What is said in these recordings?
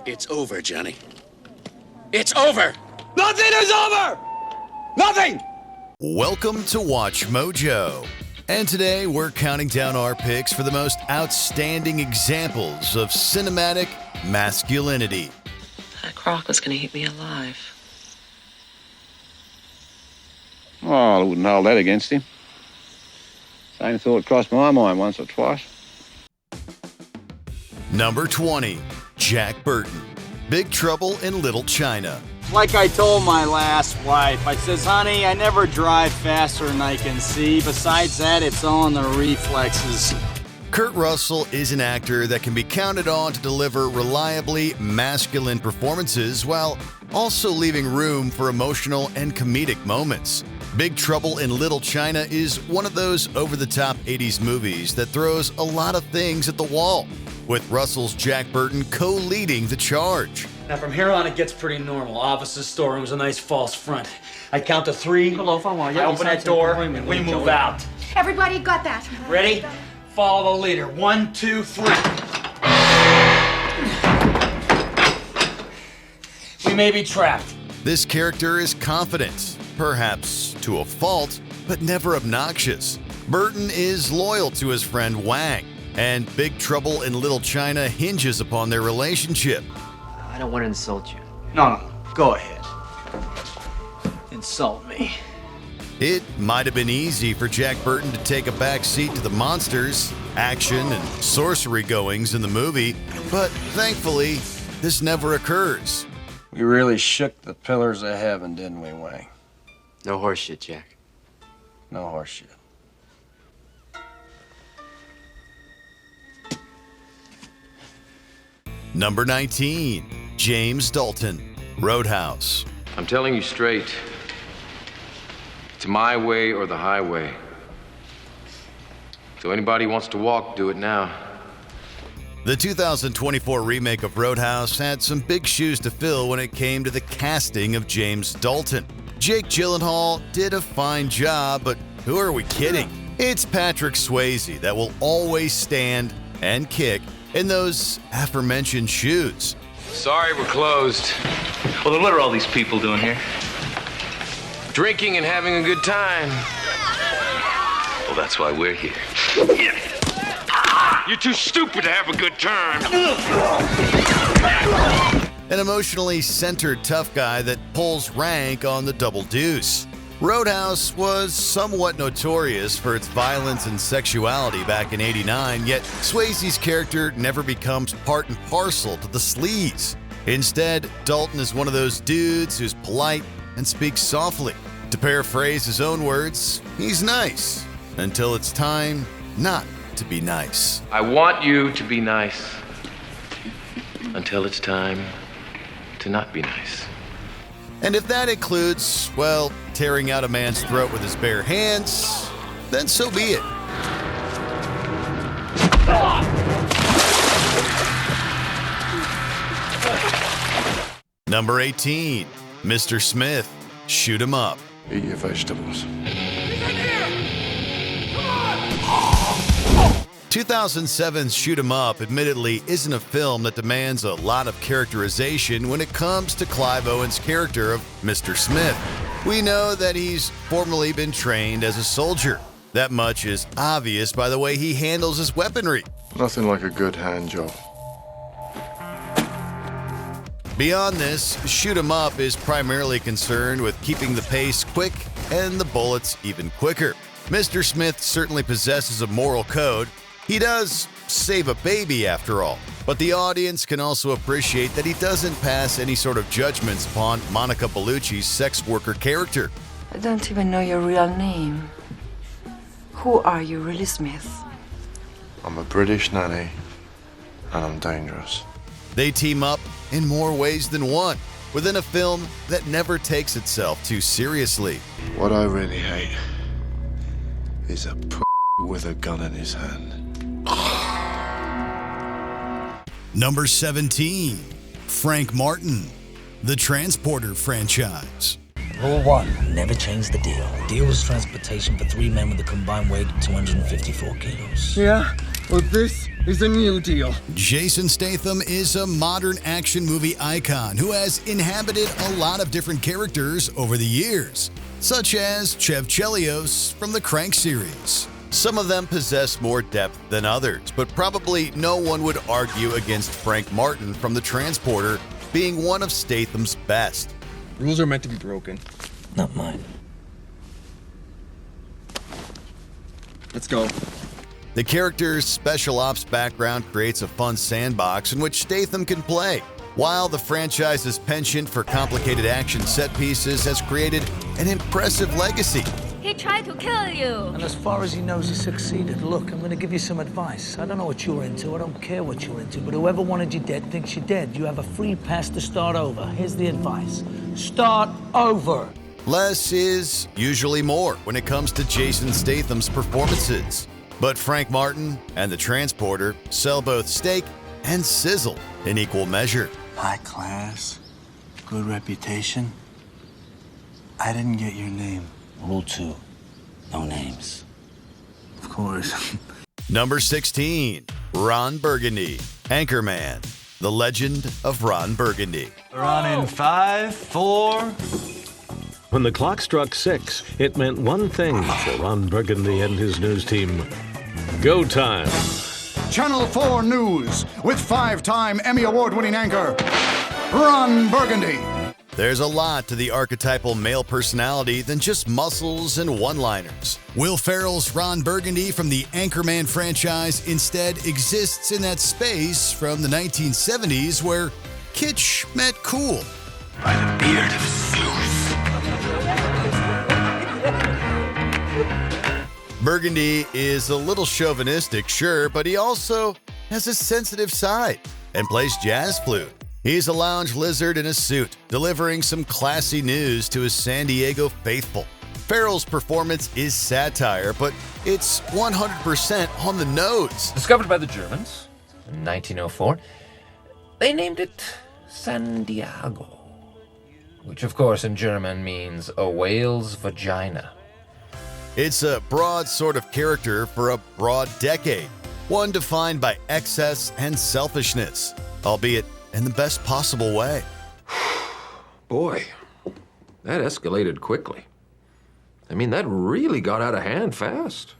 It's over, Johnny. It's over! Nothing is over! Nothing! Welcome to Watch Mojo. And today we're counting down our picks for the most outstanding examples of cinematic masculinity. That croc was gonna eat me alive. Oh, I wouldn't hold that against him. Same thought crossed my mind once or twice. Number 20, Jack Burton. Big Trouble in Little China. Like I told my last wife, I says, honey, I never drive faster than I can see. Besides that, it's all in the reflexes. Kurt Russell is an actor that can be counted on to deliver reliably masculine performances while also leaving room for emotional and comedic moments. Big Trouble in Little China is one of those over-the-top 80s movies that throws a lot of things at the wall, with Russell's Jack Burton co-leading the charge. Now from here on, it gets pretty normal. Offices, storerooms, a nice false front. I count to 3. I open that door, we move out. Everybody got that? Ready? Follow the leader. 1, 2, 3. We may be trapped. This character is confident, perhaps to a fault, but never obnoxious. Burton is loyal to his friend Wang, and Big Trouble in Little China hinges upon their relationship. I don't want to insult you. No, go ahead. Insult me. It might have been easy for Jack Burton to take a back seat to the monsters, action, and sorcery goings in the movie, but thankfully, this never occurs. We really shook the pillars of heaven, didn't we, Wang? No horse shit, Jack. No horse shit. Number 19, James Dalton, Roadhouse. I'm telling you straight, it's my way or the highway. So anybody wants to walk, do it now. The 2024 remake of Roadhouse had some big shoes to fill when it came to the casting of James Dalton. Jake Gyllenhaal did a fine job, but who are we kidding? It's Patrick Swayze that will always stand and kick in those aforementioned shoes. Sorry, we're closed. Well, then what are all these people doing here? Drinking and having a good time. Well, that's why we're here. You're too stupid to have a good time. An emotionally centered tough guy that pulls rank on the double deuce. Roadhouse was somewhat notorious for its violence and sexuality back in '89, yet Swayze's character never becomes part and parcel to the sleaze. Instead, Dalton is one of those dudes who's polite and speaks softly. To paraphrase his own words, he's nice until it's time not to be nice. I want you to be nice until it's time to not be nice. And if that includes, well, tearing out a man's throat with his bare hands, then so be it. Number 18, Mr. Smith, Shoot 'em Up. Eat your vegetables. 2007's Shoot 'em Up admittedly isn't a film that demands a lot of characterization when it comes to Clive Owen's character of Mr. Smith. We know that he's formerly been trained as a soldier. That much is obvious by the way he handles his weaponry. Nothing like a good hand job. Beyond this, Shoot 'em Up is primarily concerned with keeping the pace quick and the bullets even quicker. Mr. Smith certainly possesses a moral code. He does save a baby after all, but the audience can also appreciate that he doesn't pass any sort of judgments upon Monica Bellucci's sex worker character. I don't even know your real name. Who are you really, Smith? I'm a British nanny, and I'm dangerous. They team up in more ways than one, within a film that never takes itself too seriously. What I really hate is a with a gun in his hand. Number 17, Frank Martin, The Transporter franchise. Rule 1, never change the deal. The deal was transportation for 3 men with a combined weight of 254 kilos. Yeah? or this is a new deal. Jason Statham is a modern action movie icon who has inhabited a lot of different characters over the years, such as Chev Chelios from the Crank series. Some of them possess more depth than others, but probably no one would argue against Frank Martin from The Transporter being one of Statham's best. Rules are meant to be broken. Not mine. Let's go. The character's special ops background creates a fun sandbox in which Statham can play, while the franchise's penchant for complicated action set pieces has created an impressive legacy. He tried to kill you. And as far as he knows, he succeeded. Look, I'm going to give you some advice. I don't know what you're into. I don't care what you're into. But whoever wanted you dead thinks you're dead. You have a free pass to start over. Here's the advice. Start over. Less is usually more when it comes to Jason Statham's performances. But Frank Martin and The Transporter sell both steak and sizzle in equal measure. High class, good reputation. I didn't get your name. Rule 2. No names. Of course. Number 16, Ron Burgundy, Anchorman, the legend of Ron Burgundy. We're on in 5, 4. When the clock struck 6, it meant one thing for Ron Burgundy and his news team. Go time. Channel 4 News with 5-time Emmy Award-winning anchor, Ron Burgundy. There's a lot to the archetypal male personality than just muscles and one-liners. Will Ferrell's Ron Burgundy from the Anchorman franchise instead exists in that space from the 1970s where kitsch met cool. By the beard of Zeus. Burgundy is a little chauvinistic, sure, but he also has a sensitive side and plays jazz flute. He's a lounge lizard in a suit, delivering some classy news to his San Diego faithful. Ferrell's performance is satire, but it's 100% on the nose. Discovered by the Germans in 1904, they named it San Diego, which of course in German means a whale's vagina. It's a broad sort of character for a broad decade, one defined by excess and selfishness, albeit in the best possible way. Boy, that escalated quickly. I mean, that really got out of hand fast.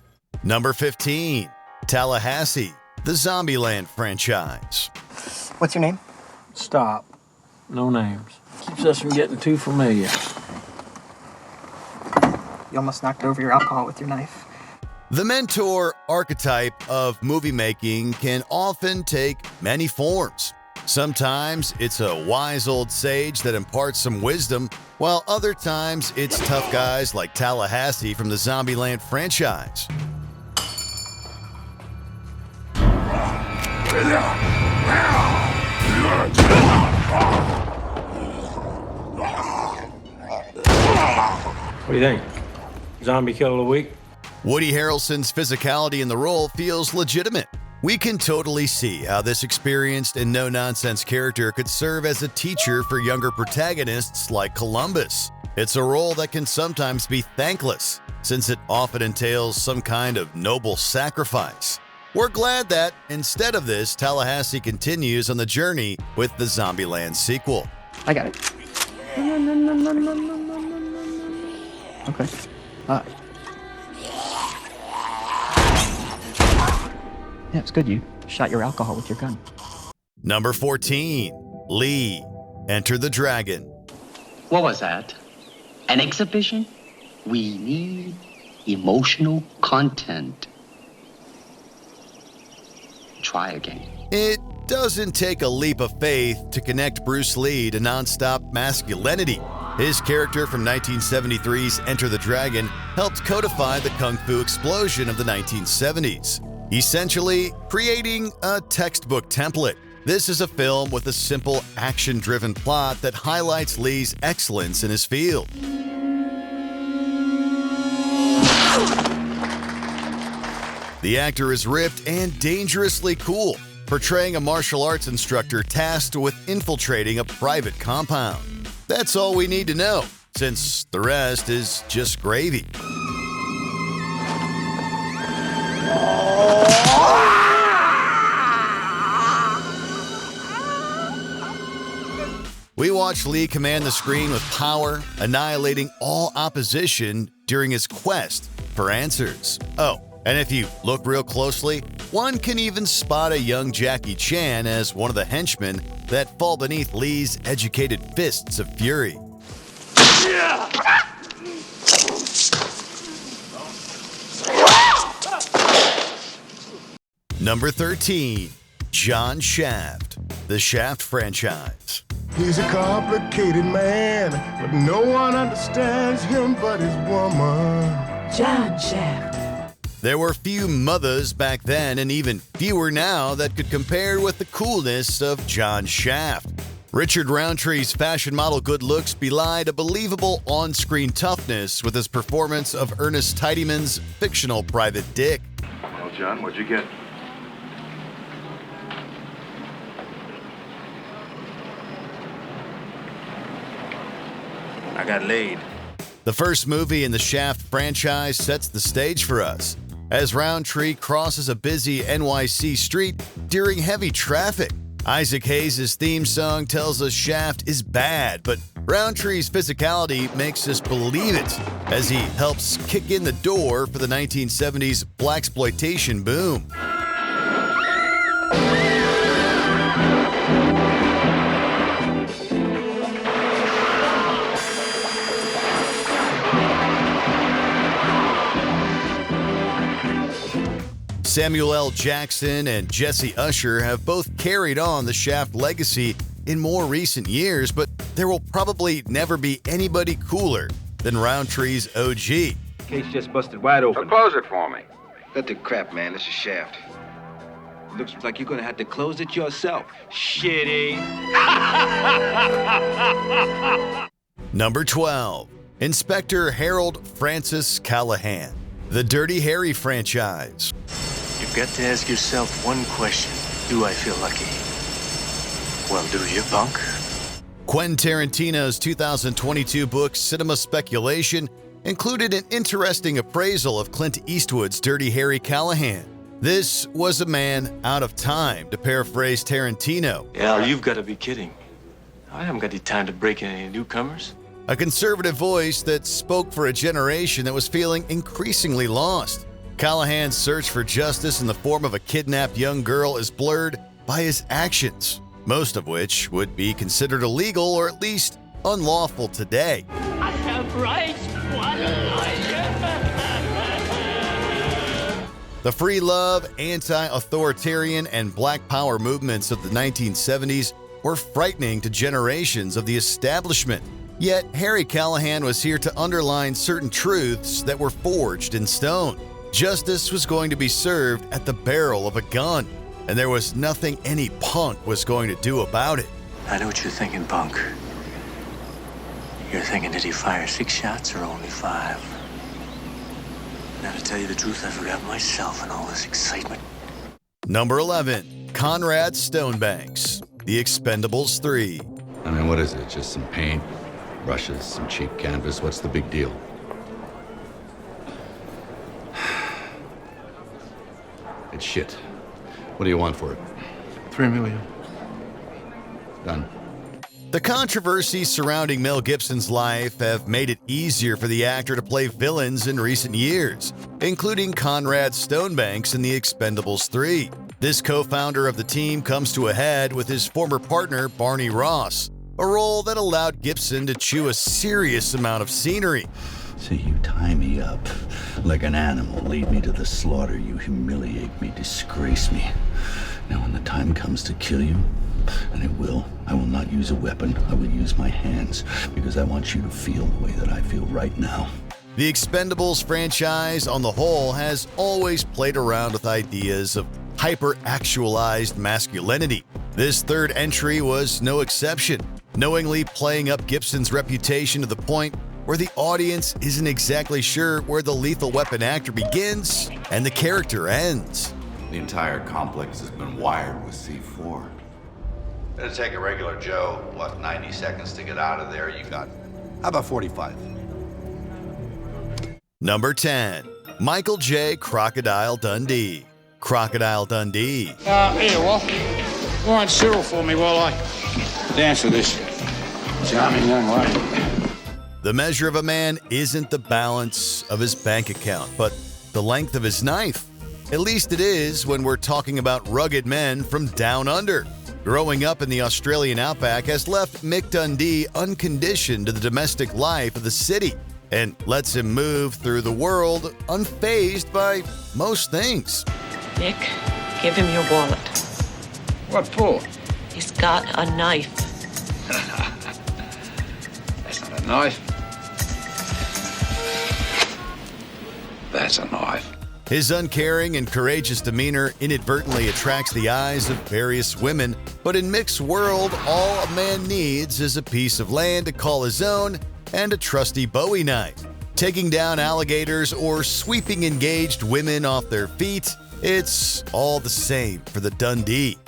Number 15, Tallahassee, the Zombieland franchise. What's your name? Stop. No names. Keeps us from getting too familiar. You almost knocked over your alcohol with your knife. The mentor archetype of movie making can often take many forms. Sometimes it's a wise old sage that imparts some wisdom, while other times it's tough guys like Tallahassee from the Zombieland franchise. What do you think? Zombie kill of the week? Woody Harrelson's physicality in the role feels legitimate. We can totally see how this experienced and no-nonsense character could serve as a teacher for younger protagonists like Columbus. It's a role that can sometimes be thankless, since it often entails some kind of noble sacrifice. We're glad that, instead of this, Tallahassee continues on the journey with the Zombieland sequel. I got it. Okay. Yeah, it's good you shot your alcohol with your gun. Number 14, Lee, Enter the Dragon. What was that? An exhibition? We need emotional content. Try again. It doesn't take a leap of faith to connect Bruce Lee to nonstop masculinity. His character from 1973's Enter the Dragon helped codify the kung fu explosion of the 1970s, essentially creating a textbook template. This is a film with a simple action-driven plot that highlights Lee's excellence in his field. The actor is ripped and dangerously cool, portraying a martial arts instructor tasked with infiltrating a private compound. That's all we need to know, since the rest is just gravy. We watch Lee command the screen with power, annihilating all opposition during his quest for answers. Oh, and if you look real closely, one can even spot a young Jackie Chan as one of the henchmen that fall beneath Lee's educated fists of fury. Number 13, John Shaft, the Shaft franchise. He's a complicated man, but no one understands him but his woman. John Shaft. There were few mothers back then and even fewer now that could compare with the coolness of John Shaft. Richard Roundtree's fashion model good looks belied a believable on-screen toughness with his performance of Ernest Tidyman's fictional Private Dick. Well, John, what'd you get? I got laid. The first movie in the Shaft franchise sets the stage for us, as Roundtree crosses a busy NYC street during heavy traffic. Isaac Hayes' theme song tells us Shaft is bad, but Roundtree's physicality makes us believe it as he helps kick in the door for the 1970s blaxploitation boom. Samuel L. Jackson and Jesse Usher have both carried on the Shaft legacy in more recent years, but there will probably never be anybody cooler than Roundtree's OG. Case just busted wide open. Close it for me. Cut the crap, man. This is Shaft. Looks like you're gonna have to close it yourself. Shitty. Number 12, Inspector Harold Francis Callahan, the Dirty Harry franchise. You've got to ask yourself one question. Do I feel lucky? Well, do you, punk? Quentin Tarantino's 2022 book Cinema Speculation included an interesting appraisal of Clint Eastwood's Dirty Harry Callahan. This was a man out of time, to paraphrase Tarantino. Al, you've got to be kidding. I haven't got the time to break in any newcomers. A conservative voice that spoke for a generation that was feeling increasingly lost. Callahan's search for justice in the form of a kidnapped young girl is blurred by his actions, most of which would be considered illegal or at least unlawful today. I have rights. What The free love, anti-authoritarian, and black power movements of the 1970s were frightening to generations of the establishment. Yet Harry Callahan was here to underline certain truths that were forged in stone. Justice was going to be served at the barrel of a gun, and there was nothing any punk was going to do about it. I know what you're thinking, punk. You're thinking, did he fire 6 shots or only 5? Now, to tell you the truth, I forgot myself in all this excitement. Number 11, Conrad Stonebanks, The Expendables 3. I mean, what is it? Just some paint, brushes, some cheap canvas? What's the big deal? It's shit. What do you want for it? $3 million. Done. The controversies surrounding Mel Gibson's life have made it easier for the actor to play villains in recent years, including Conrad Stonebanks in The Expendables 3. This co-founder of the team comes to a head with his former partner Barney Ross, a role that allowed Gibson to chew a serious amount of scenery. So you tie me up like an animal, lead me to the slaughter, you humiliate me, disgrace me. Now when the time comes to kill you, and it will, I will not use a weapon, I will use my hands, because I want you to feel the way that I feel right now. The Expendables franchise on the whole has always played around with ideas of hyper-actualized masculinity. This third entry was no exception, knowingly playing up Gibson's reputation to the point where the audience isn't exactly sure where the Lethal Weapon actor begins and the character ends. The entire complex has been wired with C4. It'll take a regular Joe, 90 seconds to get out of there. You got... How about 45? Number 10, Michael J. Crocodile Dundee. Crocodile Dundee. Here, Walt. Go on Cyril for me while I dance with this. Charming young wife. The measure of a man isn't the balance of his bank account, but the length of his knife. At least it is when we're talking about rugged men from down under. Growing up in the Australian outback has left Mick Dundee unconditioned to the domestic life of the city and lets him move through the world unfazed by most things. Nick, give him your wallet. What for? He's got a knife. That's not a knife. That's a knife. His uncaring and courageous demeanor inadvertently attracts the eyes of various women, but in Mick's world, all a man needs is a piece of land to call his own and a trusty Bowie knife. Taking down alligators or sweeping engaged women off their feet, it's all the same for the Dundee.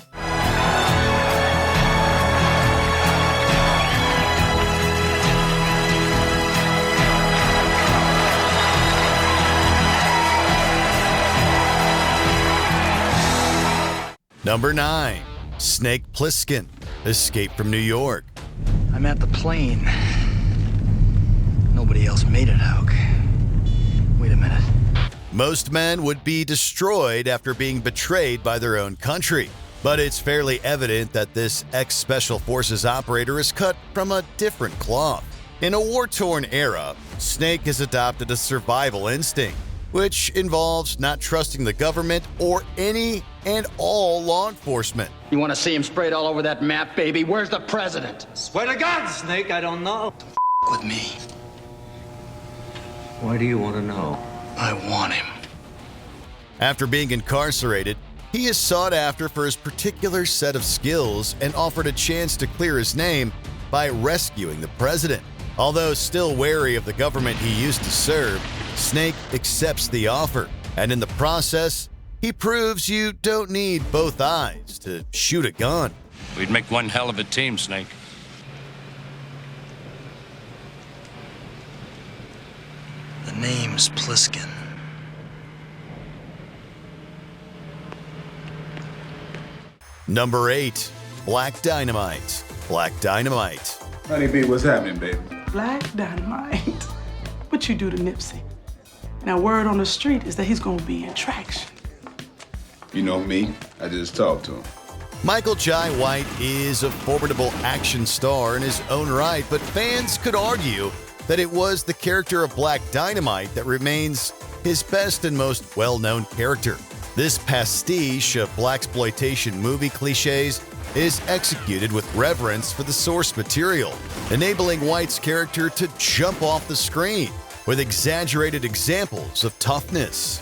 Number 9. Snake Plissken, Escape from New York. I'm at the plane. Nobody else made it, Hauk. Wait a minute. Most men would be destroyed after being betrayed by their own country. But it's fairly evident that this ex-Special Forces operator is cut from a different cloth. In a war-torn era, Snake has adopted a survival instinct, which involves not trusting the government or any and all law enforcement. You want to see him sprayed all over that map, baby? Where's the president? Swear to God, Snake, I don't know. With me. Why do you want to know? I want him. After being incarcerated, he is sought after for his particular set of skills and offered a chance to clear his name by rescuing the president. Although still wary of the government he used to serve, Snake accepts the offer, and in the process, he proves you don't need both eyes to shoot a gun. We'd make one hell of a team, Snake. The name's Plissken. Number 8. Black Dynamite. Black Dynamite. Honey B, what's happening, baby? Black Dynamite. What you do to Nipsey? Now, word on the street is that he's gonna be in traction. You know me, I just talked to him. Michael Jai White is a formidable action star in his own right, but fans could argue that it was the character of Black Dynamite that remains his best and most well-known character. This pastiche of blaxploitation movie cliches is executed with reverence for the source material, enabling White's character to jump off the screen with exaggerated examples of toughness.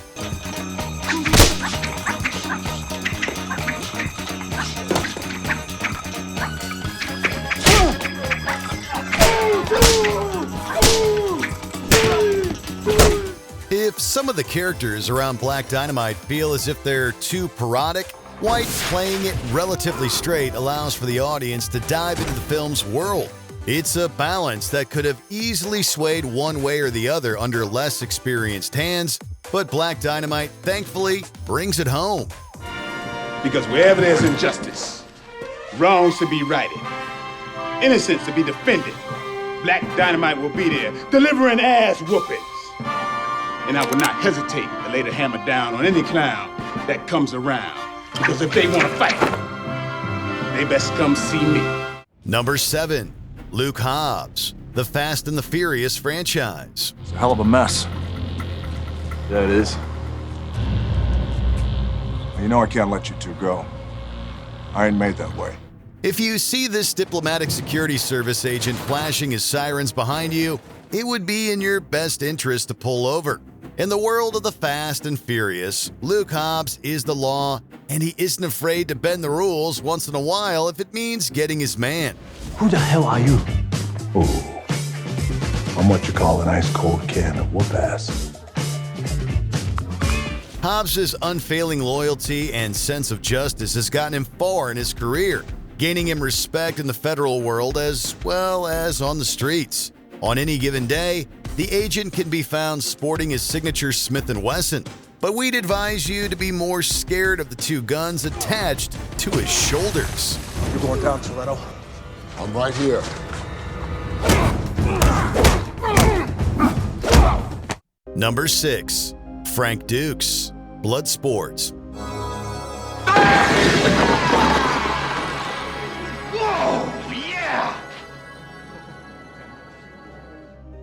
If some of the characters around Black Dynamite feel as if they're too parodic, White playing it relatively straight allows for the audience to dive into the film's world. It's a balance that could have easily swayed one way or the other under less experienced hands, but Black Dynamite thankfully brings it home. Because wherever there's injustice, wrongs to be righted, innocence to be defended, Black Dynamite will be there, delivering ass whoopings. And I will not hesitate to lay the hammer down on any clown that comes around. Because if they want to fight, they best come see me. Number 7. Luke Hobbs, the Fast and the Furious franchise. It's a hell of a mess. Yeah, it is. You know I can't let you two go. I ain't made that way. If you see this diplomatic security service agent flashing his sirens behind you, it would be in your best interest to pull over. In the world of the Fast and Furious, Luke Hobbs is the law, and he isn't afraid to bend the rules once in a while if it means getting his man. Who the hell are you? Oh, I'm what you call an ice cold can of whoop-ass. Hobbs' unfailing loyalty and sense of justice has gotten him far in his career, gaining him respect in the federal world as well as on the streets. On any given day, the agent can be found sporting his signature Smith & Wesson, but we'd advise you to be more scared of the two guns attached to his shoulders. You're going down, Toretto. I'm right here. Number 6. Frank Dukes, Bloodsport. Whoa, yeah!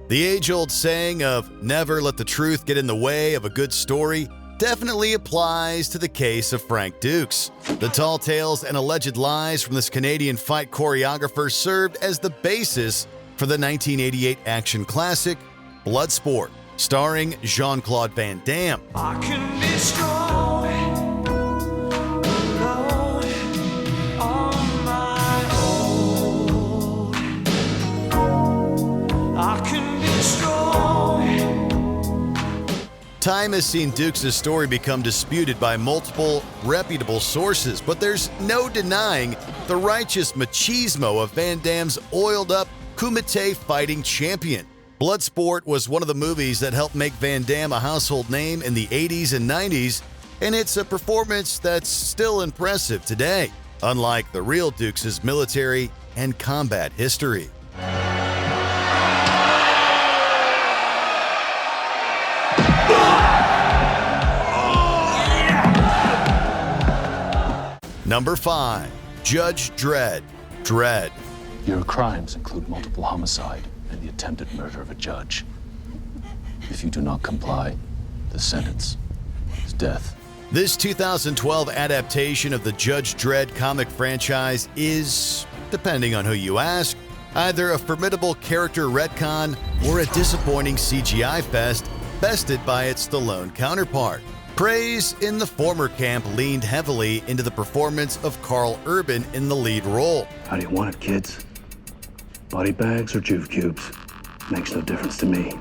The age-old saying of never let the truth get in the way of a good story definitely applies to the case of Frank Dukes. The tall tales and alleged lies from this Canadian fight choreographer served as the basis for the 1988 action classic Bloodsport, starring Jean-Claude Van Damme. I can be strong, alone, on my own. I can be strong. Time has seen Dukes' story become disputed by multiple reputable sources, but there's no denying the righteous machismo of Van Damme's oiled-up Kumite fighting champion. Bloodsport was one of the movies that helped make Van Damme a household name in the 80s and 90s, and it's a performance that's still impressive today, unlike the real Dukes' military and combat history. Number 5. Judge Dredd, Dredd. Your crimes include multiple homicide and the attempted murder of a judge. If you do not comply, the sentence is death. This 2012 adaptation of the Judge Dredd comic franchise is, depending on who you ask, either a formidable character retcon or a disappointing CGI fest bested by its Stallone counterpart. Praise in the former camp leaned heavily into the performance of Carl Urban in the lead role. How do you want it, kids? Body bags or juve cubes? Makes no difference to me.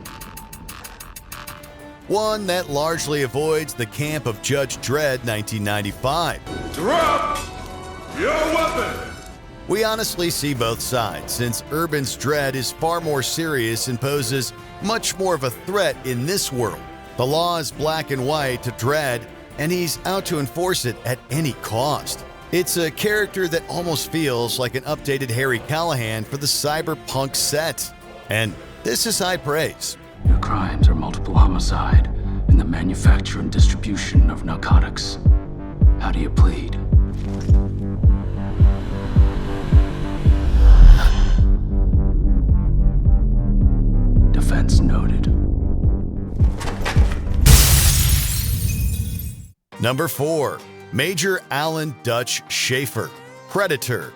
One that largely avoids the camp of Judge Dredd 1995. Drop your weapon! We honestly see both sides, since Urban's Dredd is far more serious and poses much more of a threat in this world. The law is black and white to Dredd, and he's out to enforce it at any cost. It's a character that almost feels like an updated Harry Callahan for the cyberpunk set. And this is high praise. Your crimes are multiple homicide and the manufacture and distribution of narcotics. How do you plead? Defense noted. Number 4. Major Alan Dutch Schaefer, Predator.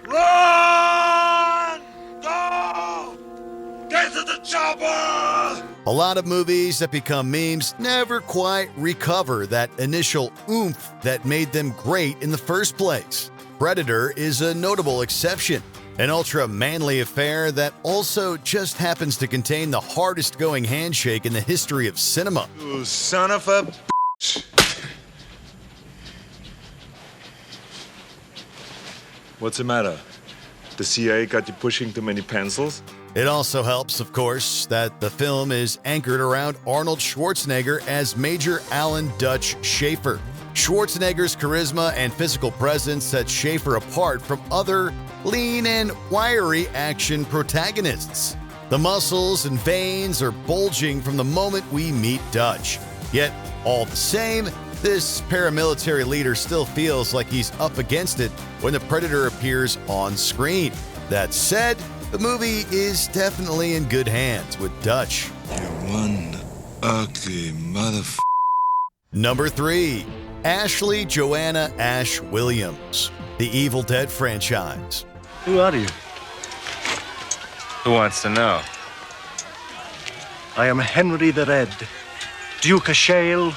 Run! Go! Get to the chopper! A lot of movies that become memes never quite recover that initial oomph that made them great in the first place. Predator is a notable exception, an ultra-manly affair that also just happens to contain the hardest-going handshake in the history of cinema. You son of a bitch. What's the matter? The CIA got you pushing too many pencils? It also helps, of course, that the film is anchored around Arnold Schwarzenegger as Major Alan Dutch Schaefer. Schwarzenegger's charisma and physical presence set Schaefer apart from other lean and wiry action protagonists. The muscles and veins are bulging from the moment we meet Dutch. Yet, all the same, this paramilitary leader still feels like he's up against it when the Predator appears on screen. That said, the movie is definitely in good hands with Dutch. You one ugly motherfucker. Number 3. Ashley Joanna Ash Williams, the Evil Dead franchise. Who are you? Who wants to know? I am Henry the Red, Duke of Shale,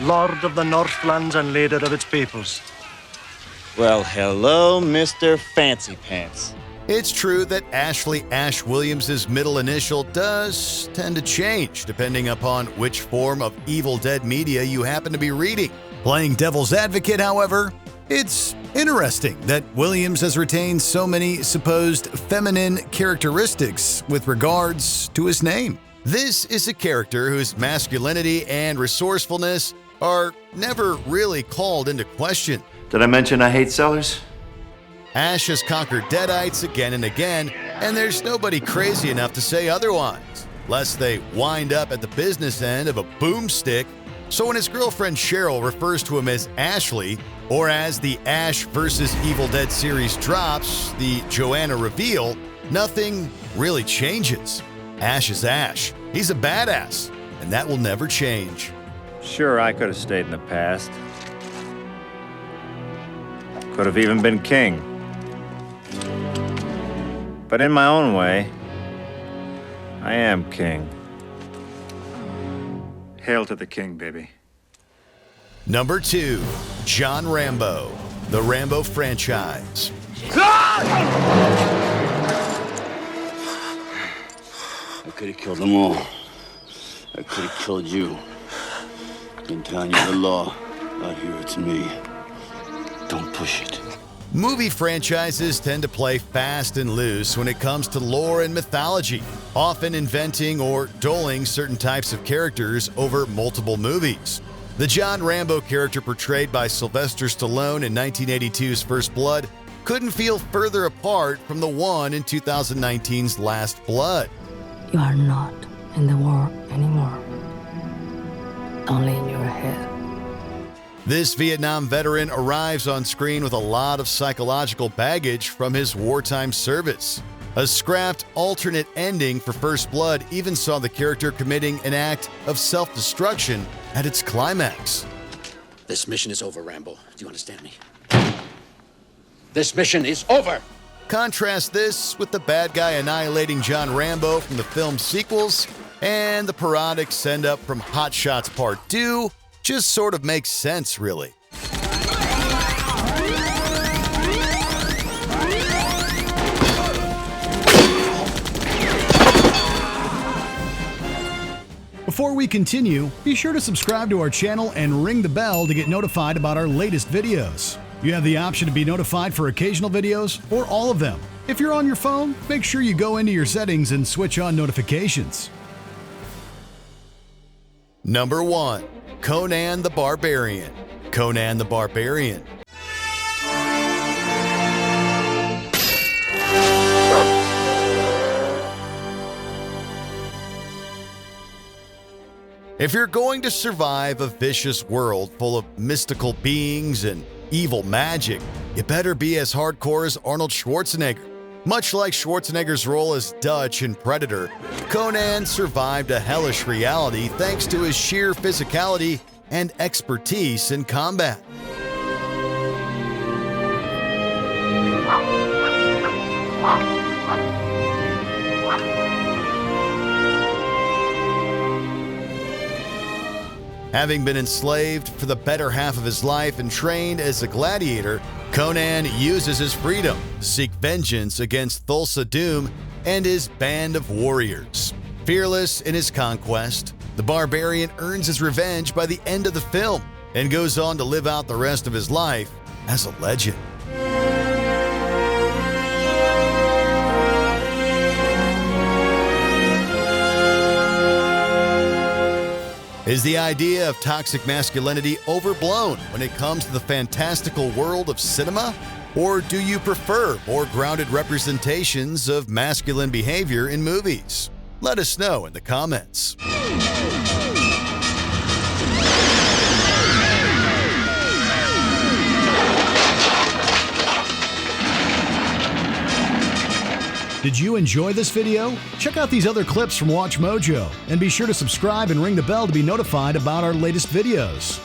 Lord of the Northlands and leader of its peoples. Well, hello, Mr. Fancy Pants. It's true that Ashley Ash Williams' middle initial does tend to change depending upon which form of Evil Dead media you happen to be reading. Playing devil's advocate, however, it's interesting that Williams has retained so many supposed feminine characteristics with regards to his name. This is a character whose masculinity and resourcefulness are never really called into question. Did I mention I hate sellers? Ash has conquered Deadites again and again, and there's nobody crazy enough to say otherwise, lest they wind up at the business end of a boomstick. So when his girlfriend Cheryl refers to him as Ashley, or as the Ash vs. Evil Dead series drops the Joanna reveal, nothing really changes. Ash is Ash. He's a badass, and that will never change. Sure, I could have stayed in the past. Could have even been king. But in my own way, I am king. Hail to the king, baby. Number 2, John Rambo, the Rambo franchise. I could have killed them all. I could have killed you. In town, you're the law. Out here, it's me. Don't push it. Movie franchises tend to play fast and loose when it comes to lore and mythology, often inventing or doling certain types of characters over multiple movies. The John Rambo character portrayed by Sylvester Stallone in 1982's First Blood couldn't feel further apart from the one in 2019's Last Blood. You are not in the war anymore. Only in your head. This Vietnam veteran arrives on screen with a lot of psychological baggage from his wartime service. A scrapped alternate ending for First Blood even saw the character committing an act of self-destruction at its climax. This mission is over, Rambo. Do you understand me? This mission is over! Contrast this with the bad guy annihilating John Rambo from the film's sequels, and the parodic send-up from Hot Shots Part 2 just sort of makes sense, really. Before we continue, be sure to subscribe to our channel and ring the bell to get notified about our latest videos. You have the option to be notified for occasional videos or all of them. If you're on your phone, make sure you go into your settings and switch on notifications. Number 1. Conan the Barbarian. Conan the Barbarian. If you're going to survive a vicious world full of mystical beings and evil magic, you better be as hardcore as Arnold Schwarzenegger. Much like Schwarzenegger's role as Dutch in Predator, Conan survived a hellish reality thanks to his sheer physicality and expertise in combat. Having been enslaved for the better half of his life and trained as a gladiator, Conan uses his freedom to seek vengeance against Thulsa Doom and his band of warriors. Fearless in his conquest, the barbarian earns his revenge by the end of the film and goes on to live out the rest of his life as a legend. Is the idea of toxic masculinity overblown when it comes to the fantastical world of cinema? Or do you prefer more grounded representations of masculine behavior in movies? Let us know in the comments. Did you enjoy this video? Check out these other clips from WatchMojo, and be sure to subscribe and ring the bell to be notified about our latest videos.